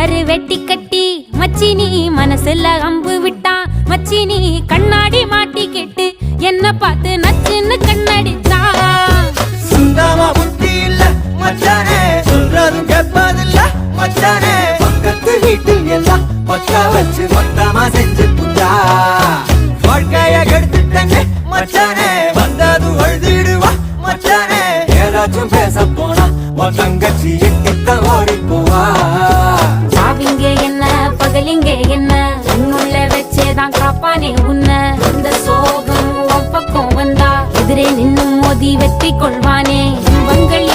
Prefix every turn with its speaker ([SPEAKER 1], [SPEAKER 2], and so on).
[SPEAKER 1] கரு வெட்டி கட்டி மச்சினி மனசுல அம்பு விட்டான். மச்சினி கண்ணாடி மாட்டி கேட்டு என்ன பார்த்து நச்சுன்னு கண்ணடிச்சான்.
[SPEAKER 2] சுந்தமா புத்தி இல்ல மச்சானே, சொல்றதும் கேட்பதில்ல மச்சானே. பக்கத்து வீட்டில் எல்லாம் பக்கா வச்சு மொத்தமா செஞ்சு புட்டா. வாழ்க்கைய கெடுத்துட்டங்க மச்சானே, வந்தது அழுதிடுவா மச்சானே. ஏதாச்சும் பேச போனா உன் தங்கச்சி எட்டித்தான் ஓடி போவா.
[SPEAKER 1] சாவிங்க என்ன பகலிங்க என்ன, உன்னுள்ள வச்சேதான் காப்பானே உன்ன. இந்த சோகம் பக்கம் வந்தா எதிரே நின்னு மோதி வெற்றி கொள்வானே. வங்கள்